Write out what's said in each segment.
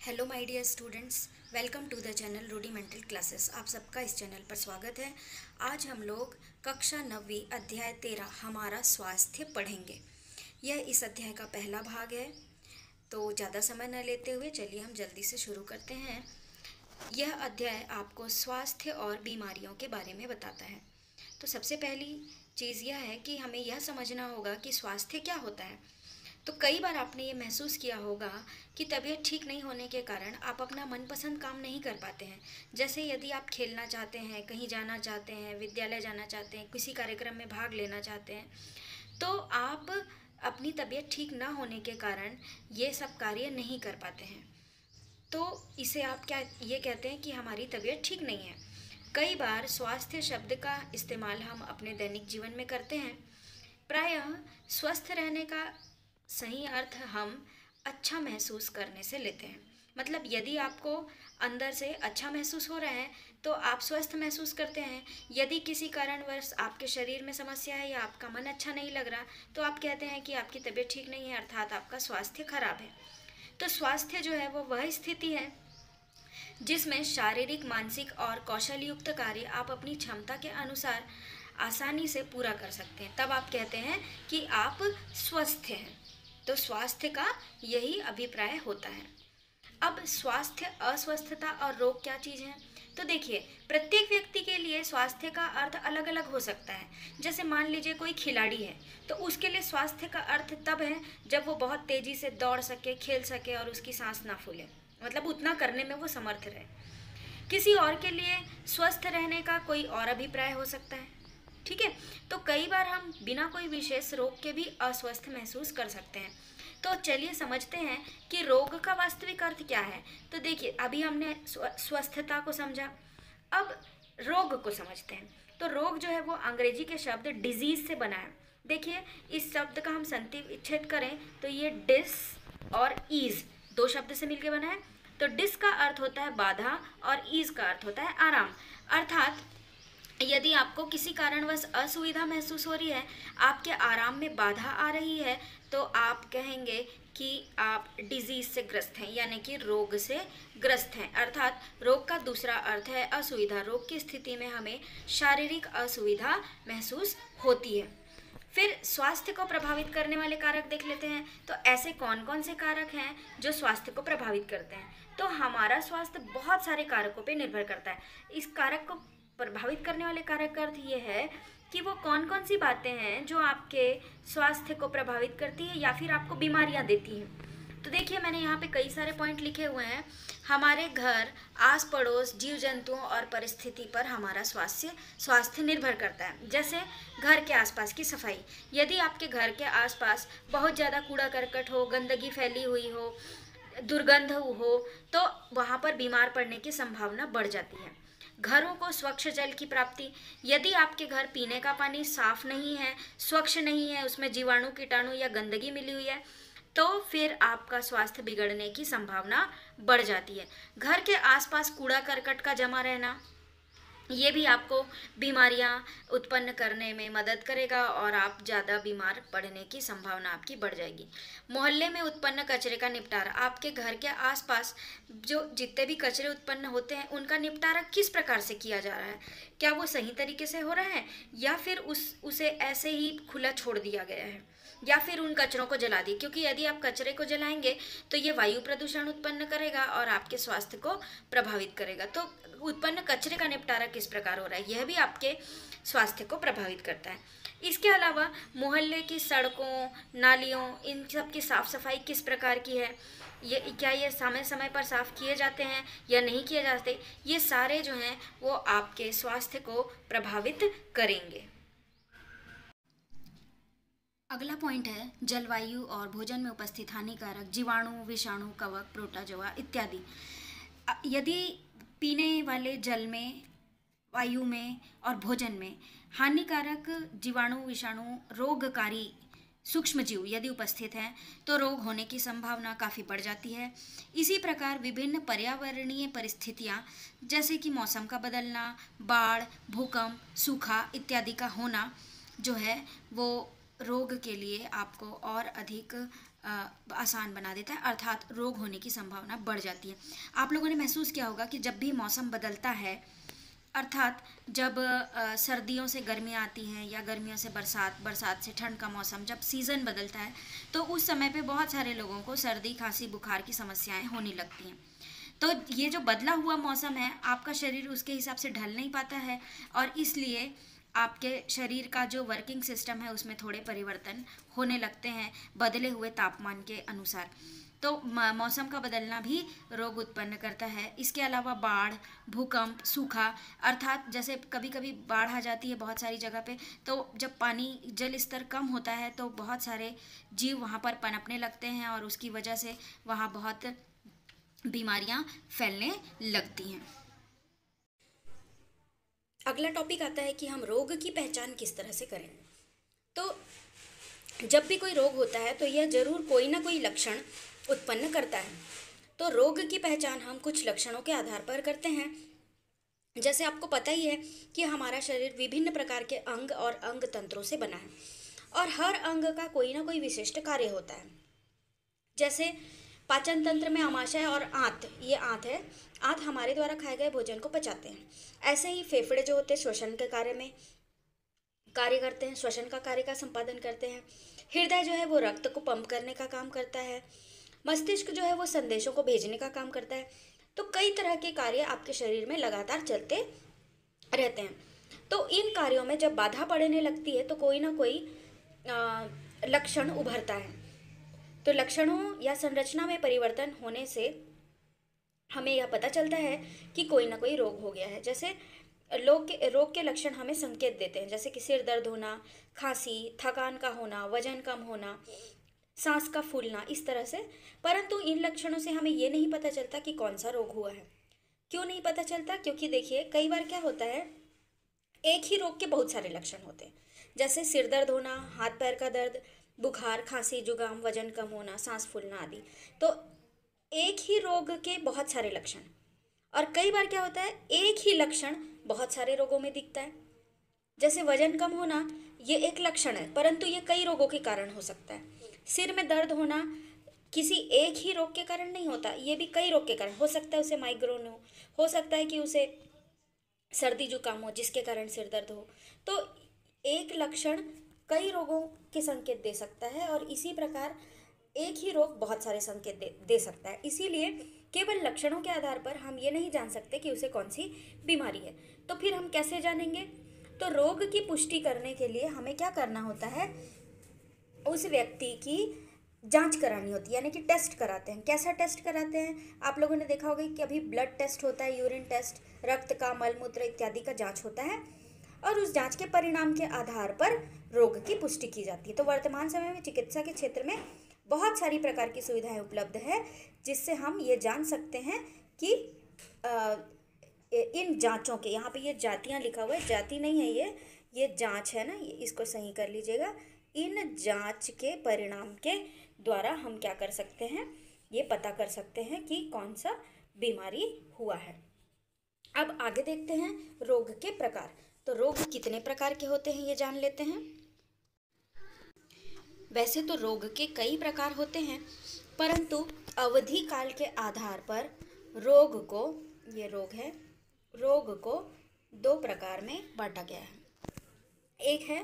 Hello my dear students, welcome to the channel rudimental classes. आप सबका इस channel पर स्वागत है। आज हम लोग कक्षा 9वीं अध्याय 13 हमारा स्वास्थ्य पढ़ेंगे। यह इस अध्याय का पहला भाग है, तो ज़्यादा समय न लेते हुए चलिए हम जल्दी से शुरू करते हैं। यह अध्याय आपको स्वास्थ्य और बीमारियों के बारे में बताता है। तो सबसे पहली चीज़ यह है कि हमें यह समझना होगा कि स्वास्थ्य क्या होता है। तो कई बार आपने ये महसूस किया होगा कि तबीयत ठीक नहीं होने के कारण आप अपना मनपसंद काम नहीं कर पाते हैं। जैसे यदि आप खेलना चाहते हैं, कहीं जाना चाहते हैं, विद्यालय जाना चाहते हैं, किसी कार्यक्रम में भाग लेना चाहते हैं, तो आप अपनी तबीयत ठीक ना होने के कारण ये सब कार्य नहीं कर पाते हैं। तो इसे आप क्या ये कहते हैं कि हमारी तबीयत ठीक नहीं है। कई बार स्वास्थ्य शब्द का इस्तेमाल हम अपने दैनिक जीवन में करते हैं। प्रायः स्वस्थ रहने का सही अर्थ हम अच्छा महसूस करने से लेते हैं। मतलब यदि आपको अंदर से अच्छा महसूस हो रहा है तो आप स्वस्थ महसूस करते हैं। यदि किसी कारणवश आपके शरीर में समस्या है या आपका मन अच्छा नहीं लग रहा तो आप कहते हैं कि आपकी तबीयत ठीक नहीं है, अर्थात आपका स्वास्थ्य खराब है। तो स्वास्थ्य जो है वो वह स्थिति है जिसमें शारीरिक, मानसिक और कौशल युक्त कार्य आप अपनी क्षमता के अनुसार आसानी से पूरा कर सकते हैं। तब आप कहते हैं कि आप स्वस्थ हैं। तो स्वास्थ्य का यही अभिप्राय होता है। अब स्वास्थ्य, अस्वस्थता और रोग क्या चीज़ है? तो देखिए, प्रत्येक व्यक्ति के लिए स्वास्थ्य का अर्थ अलग अलग हो सकता है। जैसे मान लीजिए कोई खिलाड़ी है तो उसके लिए स्वास्थ्य का अर्थ तब है जब वो बहुत तेज़ी से दौड़ सके, खेल सके और उसकी सांस ना फूले, मतलब उतना करने में वो समर्थ रहे। किसी और के लिए स्वस्थ रहने का कोई और अभिप्राय हो सकता है। ठीक है, तो कई बार हम बिना कोई विशेष रोग के भी अस्वस्थ महसूस कर सकते हैं। तो चलिए समझते हैं कि रोग का वास्तविक अर्थ क्या है। तो देखिए, अभी हमने स्वस्थता को समझा, अब रोग को समझते हैं। तो रोग जो है वो अंग्रेजी के शब्द डिजीज से बना है। देखिए, इस शब्द का हम संक्षिप्त करें तो ये डिस और ईज दो शब्द से मिलकर बना है। तो डिस का अर्थ होता है बाधा और ईज का अर्थ होता है आराम। अर्थात यदि आपको किसी कारणवश असुविधा महसूस हो रही है, आपके आराम में बाधा आ रही है, तो आप कहेंगे कि आप डिजीज से ग्रस्त हैं, यानी कि रोग से ग्रस्त हैं। अर्थात रोग का दूसरा अर्थ है असुविधा। रोग की स्थिति में हमें शारीरिक असुविधा महसूस होती है। फिर स्वास्थ्य को प्रभावित करने वाले कारक देख लेते हैं। तो ऐसे कौन कौन से कारक हैं जो स्वास्थ्य को प्रभावित करते हैं? तो हमारा स्वास्थ्य बहुत सारे कारकों पर निर्भर करता है। इस कारक को प्रभावित करने वाले कारक का अर्थ ये है कि वो कौन कौन सी बातें हैं जो आपके स्वास्थ्य को प्रभावित करती है या फिर आपको बीमारियां देती हैं। तो देखिए, मैंने यहाँ पे कई सारे पॉइंट लिखे हुए हैं। हमारे घर, आस पड़ोस, जीव जंतुओं और परिस्थिति पर हमारा स्वास्थ्य निर्भर करता है। जैसे घर के आसपास की सफाई। यदि आपके घर के आसपास बहुत ज़्यादा कूड़ा करकट हो, गंदगी फैली हुई हो, दुर्गंध हो, तो वहाँ पर बीमार पड़ने की संभावना बढ़ जाती है। घरों को स्वच्छ जल की प्राप्ति। यदि आपके घर पीने का पानी साफ नहीं है, स्वच्छ नहीं है, उसमें जीवाणु, कीटाणु या गंदगी मिली हुई है, तो फिर आपका स्वास्थ्य बिगड़ने की संभावना बढ़ जाती है। घर के आसपास कूड़ा करकट का जमा रहना, ये भी आपको बीमारियां उत्पन्न करने में मदद करेगा और आप ज़्यादा बीमार पड़ने की संभावना आपकी बढ़ जाएगी। मोहल्ले में उत्पन्न कचरे का निपटारा। आपके घर के आसपास जो जितने भी कचरे उत्पन्न होते हैं उनका निपटारा किस प्रकार से किया जा रहा है? क्या वो सही तरीके से हो रहा है या फिर उसे ऐसे ही खुला छोड़ दिया गया है, या फिर उन कचरों को जला दिए? क्योंकि यदि आप कचरे को जलाएंगे तो ये वायु प्रदूषण उत्पन्न करेगा और आपके स्वास्थ्य को प्रभावित करेगा। तो उत्पन्न कचरे का निपटारा किस प्रकार हो रहा है, यह भी आपके स्वास्थ्य को प्रभावित करता है। इसके अलावा मोहल्ले की सड़कों, नालियों, इन सब की साफ सफाई किस प्रकार की है, ये समय समय पर साफ किए जाते हैं या नहीं किए जाते, ये सारे जो हैं वो आपके स्वास्थ्य को प्रभावित करेंगे। अगला पॉइंट है जलवायु और भोजन में उपस्थित हानिकारक जीवाणु, विषाणु, कवक, प्रोटोजोआ इत्यादि। यदि पीने वाले जल में, वायु में और भोजन में हानिकारक जीवाणु, विषाणु, रोगकारी सूक्ष्मजीव यदि उपस्थित हैं तो रोग होने की संभावना काफ़ी बढ़ जाती है। इसी प्रकार विभिन्न पर्यावरणीय परिस्थितियां जैसे कि मौसम का बदलना, बाढ़, भूकंप, सूखा इत्यादि का होना जो है वो रोग के लिए आपको और अधिक आसान बना देता है, अर्थात रोग होने की संभावना बढ़ जाती है। आप लोगों ने महसूस किया होगा कि जब भी मौसम बदलता है, अर्थात जब सर्दियों से गर्मियाँ आती हैं या गर्मियों से बरसात, बरसात से ठंड का मौसम, जब सीज़न बदलता है तो उस समय पे बहुत सारे लोगों को सर्दी, खांसी, बुखार की समस्याएं होने लगती हैं। तो ये जो बदला हुआ मौसम है, आपका शरीर उसके हिसाब से ढल नहीं पाता है और इसलिए आपके शरीर का जो वर्किंग सिस्टम है उसमें थोड़े परिवर्तन होने लगते हैं बदले हुए तापमान के अनुसार। तो मौसम का बदलना भी रोग उत्पन्न करता है। इसके अलावा बाढ़, भूकंप, सूखा, अर्थात जैसे कभी कभी बाढ़ आ जाती है बहुत सारी जगह पे, तो जब पानी जल स्तर कम होता है तो बहुत सारे जीव वहाँ पर पनपने लगते हैं और उसकी वजह से वहाँ बहुत बीमारियाँ फैलने लगती हैं। अगला टॉपिक आता है कि हम रोग की पहचान किस तरह से करें। तो जब भी कोई रोग होता है तो यह जरूर कोई ना कोई लक्षण उत्पन्न करता है। तो रोग की पहचान हम कुछ लक्षणों के आधार पर करते हैं। जैसे आपको पता ही है कि हमारा शरीर विभिन्न प्रकार के अंग और अंग तंत्रों से बना है और हर अंग का कोई ना कोई विशिष्ट कार्य होता है। जैसे पाचन तंत्र में आमाशय और आंत, ये आंत है, आंत हमारे द्वारा खाए गए भोजन को पचाते हैं। ऐसे ही फेफड़े जो होते हैं श्वसन के कार्य में कार्य करते हैं, श्वसन का कार्य का संपादन करते हैं। हृदय जो है वो रक्त को पंप करने का काम करता है। मस्तिष्क जो है वो संदेशों को भेजने का काम करता है। तो कई तरह के कार्य आपके शरीर में लगातार चलते रहते हैं। तो इन कार्यों में जब बाधा पड़ने लगती है तो कोई ना कोई लक्षण उभरता है। तो लक्षणों या संरचना में परिवर्तन होने से हमें यह पता चलता है कि कोई ना कोई रोग हो गया है। जैसे रोग के लक्षण हमें संकेत देते हैं, जैसे कि सिर दर्द होना, खांसी, थकान का होना, वजन कम होना, सांस का फूलना, इस तरह से। परंतु इन लक्षणों से हमें ये नहीं पता चलता कि कौन सा रोग हुआ है। क्यों नहीं पता चलता? क्योंकि देखिए कई बार क्या होता है, एक ही रोग के बहुत सारे लक्षण होते हैं। जैसे सिर दर्द होना, हाथ पैर का दर्द, बुखार, खांसी, जुकाम, वजन कम होना, सांस फूलना आदि। तो एक ही रोग के बहुत सारे लक्षण। और कई बार क्या होता है, एक ही लक्षण बहुत सारे रोगों में दिखता है। जैसे वजन कम होना, ये एक लक्षण है परंतु ये कई रोगों के कारण हो सकता है। सिर में दर्द होना किसी एक ही रोग के कारण नहीं होता, ये भी कई रोग के कारण हो सकता है। उसे माइग्रेन हो सकता है कि उसे सर्दी जुकाम हो जिसके कारण सिर दर्द हो। तो एक लक्षण कई रोगों के संकेत दे सकता है और इसी प्रकार एक ही रोग बहुत सारे संकेत दे सकता है। इसीलिए केवल लक्षणों के आधार पर हम ये नहीं जान सकते कि उसे कौन सी बीमारी है। तो फिर हम कैसे जानेंगे? तो रोग की पुष्टि करने के लिए हमें क्या करना होता है, उस व्यक्ति की जांच करानी होती है, यानी कि टेस्ट कराते हैं। कैसा टेस्ट कराते हैं? आप लोगों ने देखा होगा कि अभी ब्लड टेस्ट होता है, यूरिन टेस्ट, रक्त का, मलमूत्र इत्यादि का जांच होता है और उस जांच के परिणाम के आधार पर रोग की पुष्टि की जाती है। तो वर्तमान समय में चिकित्सा के क्षेत्र में बहुत सारी प्रकार की सुविधाएं उपलब्ध है जिससे हम ये जान सकते हैं कि इन जांचों के, यहाँ पे ये जातियाँ लिखा हुआ है, जाति नहीं है ये जांच है ना, ये इसको सही कर लीजिएगा। इन जांच के परिणाम के द्वारा हम क्या कर सकते हैं, ये पता कर सकते हैं कि कौन सा बीमारी हुआ है। अब आगे देखते हैं रोग के प्रकार। तो रोग कितने प्रकार के होते हैं ये जान लेते हैं। वैसे तो रोग के कई प्रकार होते हैं परंतु अवधि काल के आधार पर रोग को, ये रोग है, रोग को दो प्रकार में बांटा गया है। एक है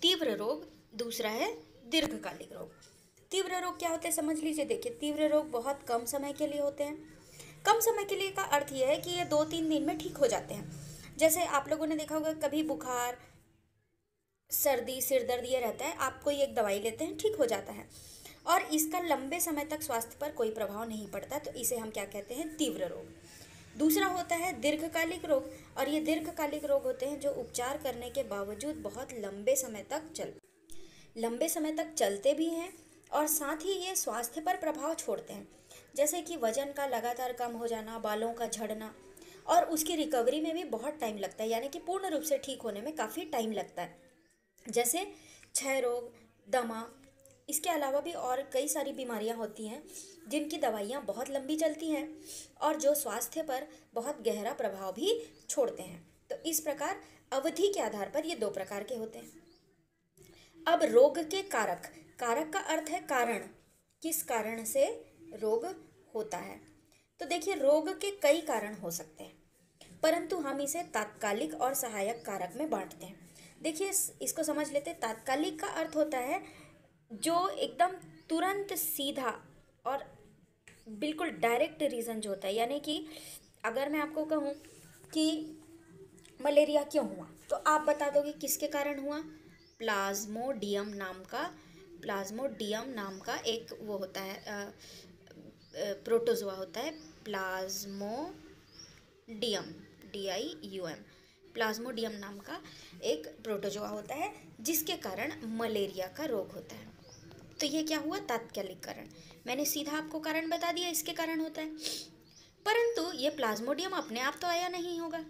तीव्र रोग, दूसरा है दीर्घकालिक रोग। तीव्र रोग क्या होते हैं समझ लीजिए। देखिए तीव्र रोग बहुत कम समय के लिए होते हैं। कम समय के लिए का अर्थ यह है कि ये 2-3 दिन में ठीक हो जाते हैं। जैसे आप लोगों ने देखा होगा कभी बुखार, सर्दी, सिर दर्द ये रहता है, आप कोई एक दवाई लेते हैं, ठीक हो जाता है और इसका लंबे समय तक स्वास्थ्य पर कोई प्रभाव नहीं पड़ता, तो इसे हम क्या कहते हैं, तीव्र रोग। दूसरा होता है दीर्घकालिक रोग और ये दीर्घकालिक रोग होते हैं जो उपचार करने के बावजूद बहुत लंबे समय तक चलते भी हैं और साथ ही ये स्वास्थ्य पर प्रभाव छोड़ते हैं। जैसे कि वजन का लगातार कम हो जाना, बालों का झड़ना, और उसकी रिकवरी में भी बहुत टाइम लगता है, यानी कि पूर्ण रूप से ठीक होने में काफ़ी टाइम लगता है। जैसे क्षय रोग, दमा, इसके अलावा भी और कई सारी बीमारियां होती हैं जिनकी दवाइयां बहुत लंबी चलती हैं और जो स्वास्थ्य पर बहुत गहरा प्रभाव भी छोड़ते हैं। तो इस प्रकार अवधि के आधार पर ये 2 प्रकार के होते हैं। अब रोग के कारक, कारक का अर्थ है कारण, किस कारण से रोग होता है। तो देखिए, रोग के कई कारण हो सकते हैं, परंतु हम इसे तात्कालिक और सहायक कारक में बांटते हैं। देखिए, इसको समझ लेते हैं। तात्कालिक का अर्थ होता है जो एकदम तुरंत सीधा और बिल्कुल डायरेक्ट रीज़न जो होता है, यानी कि अगर मैं आपको कहूँ कि मलेरिया क्यों हुआ, तो आप बता दोगे किसके कारण हुआ। प्लाज्मोडियम नाम का एक वो होता है, प्रोटोजोआ होता है, प्लाज्मोडियम, DIUM, प्लाज्मोडियम नाम का एक प्रोटोजोआ होता है, जिसके कारण मलेरिया का रोग होता है। तो ये क्या हुआ, तात्कालिक कारण। मैंने सीधा आपको कारण बता दिया, इसके कारण होता है। परंतु ये प्लाज्मोडियम अपने आप तो आया नहीं होगा,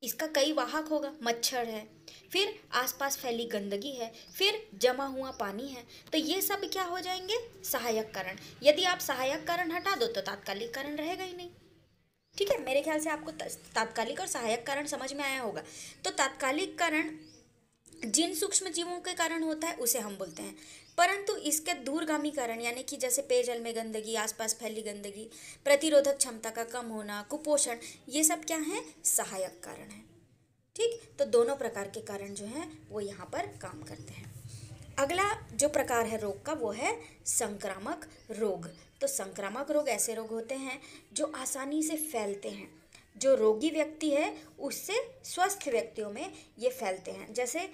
इसका कई वाहक होगा। मच्छर है, फिर आसपास फैली गंदगी है, फिर जमा हुआ पानी है, तो ये सब क्या हो जाएंगे, सहायक कारण। यदि आप सहायक कारण हटा दो तो तात्कालिक कारण रहेगा ही नहीं। ठीक है, मेरे ख्याल से आपको तात्कालिक और सहायक कारण समझ में आया होगा। तो तात्कालिक कारण जिन सूक्ष्म जीवों के कारण होता है उसे हम बोलते हैं, परंतु इसके दूरगामी कारण, यानी कि जैसे पेयजल में गंदगी, आसपास फैली गंदगी, प्रतिरोधक क्षमता का कम होना, कुपोषण, ये सब क्या है, सहायक कारण है। ठीक, तो दोनों प्रकार के कारण जो हैं वो यहाँ पर काम करते हैं। अगला जो प्रकार है रोग का, वो है संक्रामक रोग। तो संक्रामक रोग ऐसे रोग होते हैं जो आसानी से फैलते हैं, जो रोगी व्यक्ति है उससे स्वस्थ व्यक्तियों में ये फैलते हैं, जैसे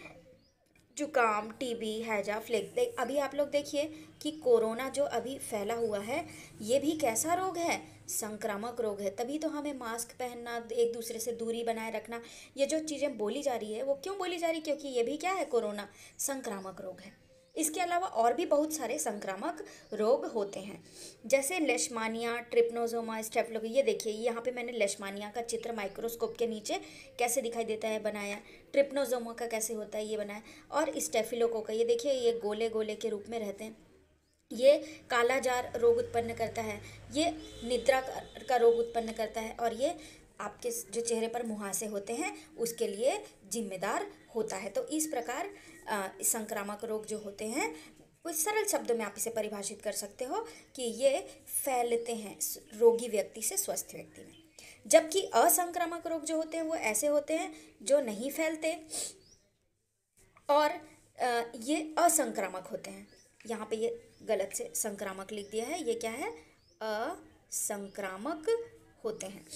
जुकाम, टीबी, हैजा, फ्लेग। अभी आप लोग देखिए कि कोरोना जो अभी फैला हुआ है, ये भी कैसा रोग है, संक्रामक रोग है। तभी तो हमें मास्क पहनना, एक दूसरे से दूरी बनाए रखना, ये जो चीज़ें बोली जा रही है वो क्यों बोली जा रही है, क्योंकि ये भी क्या है, कोरोना संक्रामक रोग है। इसके अलावा और भी बहुत सारे संक्रामक रोग होते हैं, जैसे लेशमानिया, ट्रिप्नोसोमा, स्टेफिलोकोकस। ये देखिए, यहाँ पे मैंने लेशमानिया का चित्र माइक्रोस्कोप के नीचे कैसे दिखाई देता है बनाया, ट्रिप्नोसोमा का कैसे होता है ये बनाया, और स्टेफिलोकोकस ये देखिए, ये गोले गोले के रूप में रहते हैं, ये कालाजार रोग उत्पन्न करता है, ये निद्रा का रोग उत्पन्न करता है, और ये आपके जो चेहरे पर मुहासे होते हैं उसके लिए जिम्मेदार होता है। तो इस प्रकार संक्रामक रोग जो होते हैं, कुछ सरल शब्दों में आप इसे परिभाषित कर सकते हो कि ये फैलते हैं रोगी व्यक्ति से स्वस्थ व्यक्ति में। जबकि असंक्रामक रोग जो होते हैं वो ऐसे होते हैं जो नहीं फैलते और ये असंक्रामक होते हैं। यहाँ पे ये गलत से संक्रामक लिख दिया है, ये क्या है, असंक्रामक होते हैं।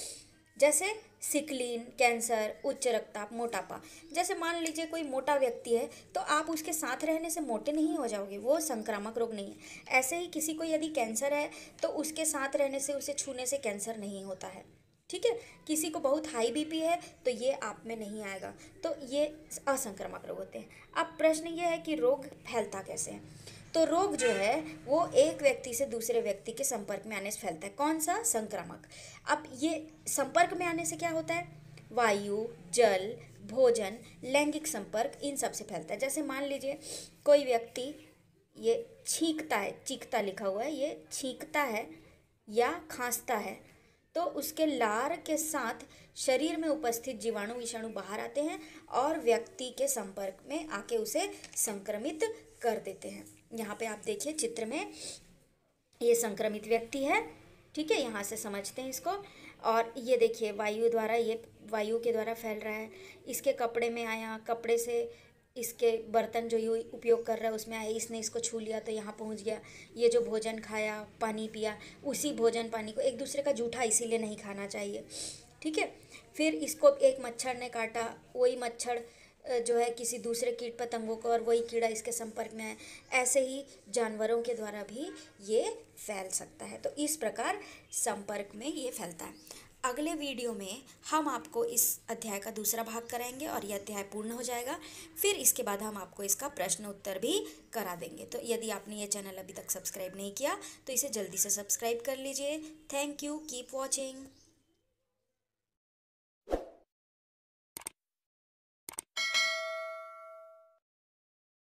जैसे सिकलीन, कैंसर, उच्च रक्तचाप, मोटापा। जैसे मान लीजिए कोई मोटा व्यक्ति है तो आप उसके साथ रहने से मोटे नहीं हो जाओगे, वो संक्रामक रोग नहीं है। ऐसे ही किसी को यदि कैंसर है तो उसके साथ रहने से, उसे छूने से कैंसर नहीं होता है। ठीक है, किसी को बहुत हाई बीपी है तो ये आप में नहीं आएगा, तो ये असंक्रामक रोग होते हैं। अब प्रश्न ये है कि रोग फैलता कैसे है। तो रोग जो है वो एक व्यक्ति से दूसरे व्यक्ति के संपर्क में आने से फैलता है। कौन सा, संक्रामक। अब ये संपर्क में आने से क्या होता है, वायु, जल, भोजन, लैंगिक संपर्क, इन सब से फैलता है। जैसे मान लीजिए कोई व्यक्ति ये छींकता है, चीखता लिखा हुआ है, ये छींकता है या खांसता है, तो उसके लार के साथ शरीर में उपस्थित जीवाणु विषाणु बाहर आते हैं और व्यक्ति के संपर्क में आके उसे संक्रमित कर देते हैं। यहाँ पे आप देखिए चित्र में, ये संक्रमित व्यक्ति है। ठीक है, यहाँ से समझते हैं इसको। और ये देखिए वायु द्वारा, ये वायु के द्वारा फैल रहा है, इसके कपड़े में आया, कपड़े से इसके बर्तन जो ये उपयोग कर रहा है उसमें आया, इसने इसको छू लिया तो यहाँ पहुँच गया। ये जो भोजन खाया, पानी पिया, उसी भोजन पानी को एक दूसरे का जूठा इसीलिए नहीं खाना चाहिए। ठीक है, फिर इसको एक मच्छर ने काटा, वही मच्छर जो है किसी दूसरे कीट पतंगों को, और वही कीड़ा इसके संपर्क में है। ऐसे ही जानवरों के द्वारा भी ये फैल सकता है। तो इस प्रकार संपर्क में ये फैलता है। अगले वीडियो में हम आपको इस अध्याय का दूसरा भाग कराएंगे और यह अध्याय पूर्ण हो जाएगा। फिर इसके बाद हम आपको इसका प्रश्न उत्तर भी करा देंगे। तो यदि आपने ये चैनल अभी तक सब्सक्राइब नहीं किया तो इसे जल्दी से सब्सक्राइब कर लीजिए। Thank you, keep watching.